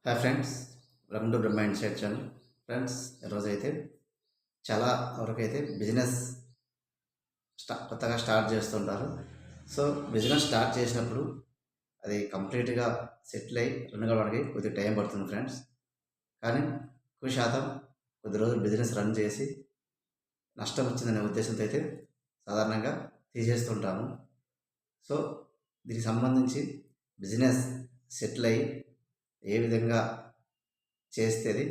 Hi friends, welcome to Brahma insight channel. Friends, ఈరోజైతే చాలా వరకు అయితే బిజినెస్ కొత్తగా స్టార్ట్ చేస్తుంటారు. సో బిజినెస్ స్టార్ట్ చేసినప్పుడు అది కంప్లీట్గా సెటిల్ అయ్యి రన్ కావడానికి కొద్దిగా టైం పడుతుంది ఫ్రెండ్స్. కానీ ఎక్కువ శాతం కొద్ది రోజులు బిజినెస్ రన్ చేసి నష్టం వచ్చిందనే ఉద్దేశంతో అయితే సాధారణంగా తీసేస్తుంటాము. సో దీనికి సంబంధించి బిజినెస్ సెటిల్ అయ్యి ఏ విధంగా చేస్తేది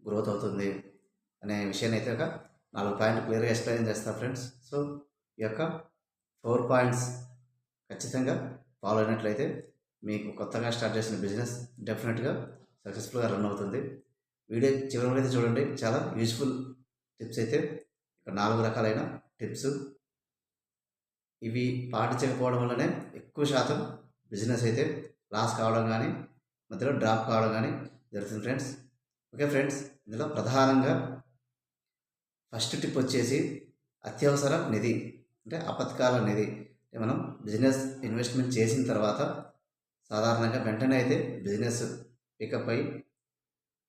గ్రోత్ అవుతుంది అనే విషయాన్ని అయితే ఒక 4 పాయింట్లు క్లియర్గా ఎక్స్ప్లెయిన్ చేస్తా ఫ్రెండ్స్. సో ఈ యొక్క 4 పాయింట్స్ ఖచ్చితంగా ఫాలో అయినట్లయితే మీకు కొత్తగా స్టార్ట్ చేసిన బిజినెస్ డెఫినెట్గా సక్సెస్ఫుల్గా రన్ అవుతుంది. వీడియో చివరి అయితే చూడండి, చాలా యూజ్ఫుల్ టిప్స్ అయితే ఇక్కడ 4 రకాలైన టిప్స్. ఇవి పాటించకపోవడం వల్లనే ఎక్కువ శాతం బిజినెస్ అయితే లాస్ కావడం కానీ మధ్యలో డ్రాప్ కావడం కానీ జరుగుతుంది ఫ్రెండ్స్. ఓకే ఫ్రెండ్స్, ఇందులో ప్రధానంగా ఫస్ట్ టిప్ వచ్చేసి అత్యవసర నిధి, అంటే అపత్కాల నిధి. మనం బిజినెస్ ఇన్వెస్ట్మెంట్ చేసిన తర్వాత సాధారణంగా వెంటనే అయితే బిజినెస్ పికప్ అయ్యి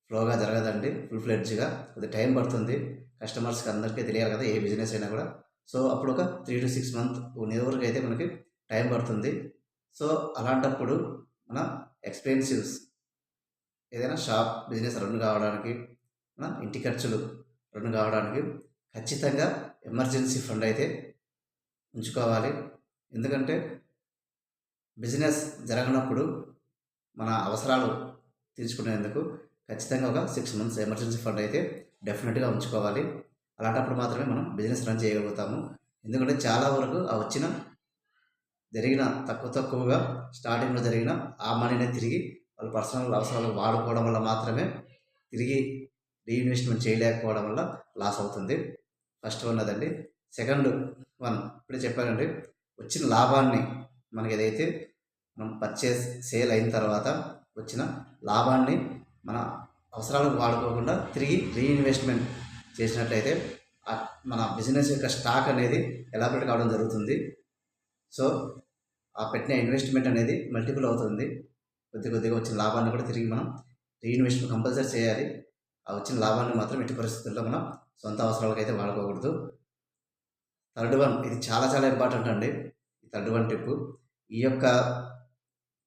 ఫ్లోగా జరగదండి. ఫుల్ ఫ్లెడ్జ్గా కొద్దిగా టైం పడుతుంది. కస్టమర్స్కి అందరికీ తెలియాలి కదా, ఏ బిజినెస్ అయినా కూడా. సో అప్పుడు ఒక 3 to 6 months వరకు అయితే మనకి టైం పడుతుంది. సో అలాంటప్పుడు మన ఎక్స్పెన్సివ్స్, ఏదైనా షాప్ బిజినెస్ రన్ కావడానికి, మన ఇంటి ఖర్చులు రన్ కావడానికి ఖచ్చితంగా ఎమర్జెన్సీ ఫండ్ అయితే ఉంచుకోవాలి. ఎందుకంటే బిజినెస్ జరగనప్పుడు మన అవసరాలు తీర్చుకునేందుకు ఖచ్చితంగా ఒక 6 months ఎమర్జెన్సీ ఫండ్ అయితే డెఫినెట్గా ఉంచుకోవాలి. అలాంటప్పుడు మాత్రమే మనం బిజినెస్ రన్ చేయగలుగుతాము. ఎందుకంటే చాలా వరకు ఆ వచ్చిన జరిగిన తక్కువగా స్టార్టింగ్లో జరిగిన ఆ మనీనే తిరిగి వాళ్ళ పర్సనల్ అవసరాలకు వాడుకోవడం వల్ల మాత్రమే తిరిగి రీఇన్వెస్ట్మెంట్ చేయలేకపోవడం వల్ల లాస్ అవుతుంది. ఫస్ట్ వన్ అదండి. సెకండ్ వన్ ఇప్పుడే చెప్పానండి, వచ్చిన లాభాన్ని మనకి ఏదైతే మనం పర్చేస్ సేల్ అయిన తర్వాత వచ్చిన లాభాన్ని మన అవసరాలకు వాడుకోకుండా తిరిగి రీఇన్వెస్ట్మెంట్ చేసినట్లయితే మన బిజినెస్ యొక్క స్టాక్ అనేది ఎలాబరేట్ కావడం జరుగుతుంది. సో ఆ పెట్టిన ఇన్వెస్ట్మెంట్ అనేది మల్టిపుల్ అవుతుంది. కొద్దిగా వచ్చిన లాభాన్ని కూడా తిరిగి మనం రీఇన్వెస్ట్మెంట్ కంపల్సరీ చేయాలి. ఆ వచ్చిన లాభాన్ని మాత్రం ఎట్టి పరిస్థితుల్లో మనం సొంత అవసరాలకు అయితే వాడుకోకూడదు. థర్డ్ వన్, ఇది చాలా ఇంపార్టెంట్ అండి. ఈ థర్డ్ వన్ టిప్పు, ఈ యొక్క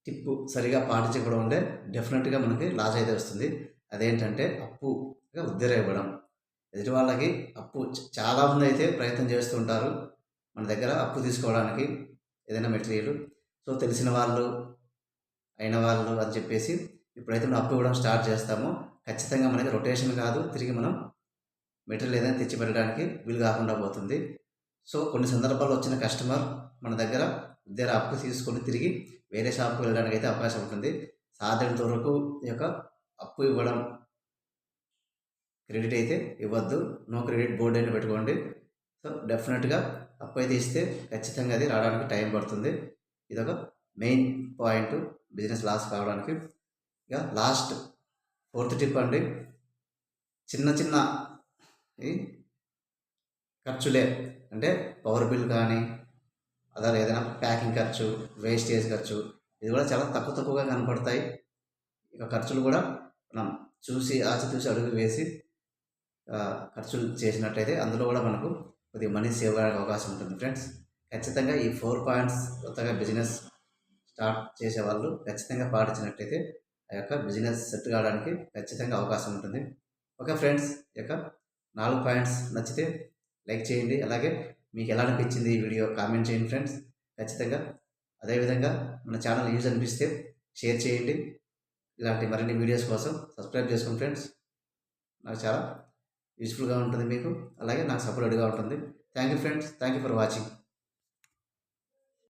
టిప్పు సరిగా పాటించకపోవడం వల్లే డెఫినెట్గా మనకి లాస్ అయితే వస్తుంది. అదేంటంటే అప్పుగా ఉద్దర ఇవ్వడం. ఎదుటి వాళ్ళకి అప్పు చాలామంది అయితే ప్రయత్నం చేస్తుంటారు మన దగ్గర అప్పు తీసుకోవడానికి ఏదైనా మెటీరియల్. సో తెలిసిన వాళ్ళు అయిన వాళ్ళు అని చెప్పేసి ఇప్పుడైతే మనం అప్పు ఇవ్వడం స్టార్ట్ చేస్తామో ఖచ్చితంగా మనకి రొటేషన్ కాదు, తిరిగి మనం మెటీరియల్ ఏదైనా తెచ్చి పెట్టడానికి వీలు కాకుండా పోతుంది. సో కొన్ని సందర్భాల్లో వచ్చిన కస్టమర్ మన దగ్గర అప్పు తీసుకొని తిరిగి వేరే షాప్కి వెళ్ళడానికి అయితే అవకాశం ఉంటుంది. సాధ్యమైనంత వరకు ఈ యొక్క అప్పు ఇవ్వడం, క్రెడిట్ అయితే ఇవ్వద్దు. నో క్రెడిట్ బోర్డు అయినా పెట్టుకోండి. సో డెఫినెట్గా అప్పు అయితే ఇస్తే ఖచ్చితంగా అది రావడానికి టైం పడుతుంది. ఇదొక మెయిన్ పాయింట్ బిజినెస్ లాస్ కావడానికి. ఇక లాస్ట్ 4th టిప్ అండి, చిన్న ఖర్చులే, అంటే పవర్ బిల్ కానీ అదే ఏదైనా ప్యాకింగ్ ఖర్చు, వేస్టేజ్ ఖర్చు, ఇది కూడా చాలా తక్కువగా కనపడతాయి. ఇక ఖర్చులు కూడా మనం ఆచితూసి అడుగు వేసి ఖర్చులు చేసినట్లయితే అందులో కూడా మనకు కొద్దిగా మనీ సేవ్ అయ్యే అవకాశం ఉంటుంది ఫ్రెండ్స్. ఖచ్చితంగా ఈ 4 పాయింట్స్ కొత్తగా బిజినెస్ స్టార్ట్ చేసే వాళ్ళు ఖచ్చితంగా పాటించినట్లయితే ఆ యొక్క బిజినెస్ సెట్ కావడానికి ఖచ్చితంగా అవకాశం ఉంటుంది. ఓకే ఫ్రెండ్స్, ఈ యొక్క 4 పాయింట్స్ నచ్చితే లైక్ చేయండి. అలాగే మీకు ఎలా అనిపించింది ఈ వీడియో కామెంట్ చేయండి ఫ్రెండ్స్. ఖచ్చితంగా అదేవిధంగా మన ఛానల్ యూజ్ అనిపిస్తే షేర్ చేయండి. ఇలాంటి మరిన్ని వీడియోస్ కోసం సబ్స్క్రైబ్ చేసుకోండి ఫ్రెండ్స్. నాకు చాలా యూస్ఫుల్గా ఉంటుంది మీకు, అలాగే నాకు సపోర్ట్గా ఉంటుంది. Thank you friends, thank you for watching.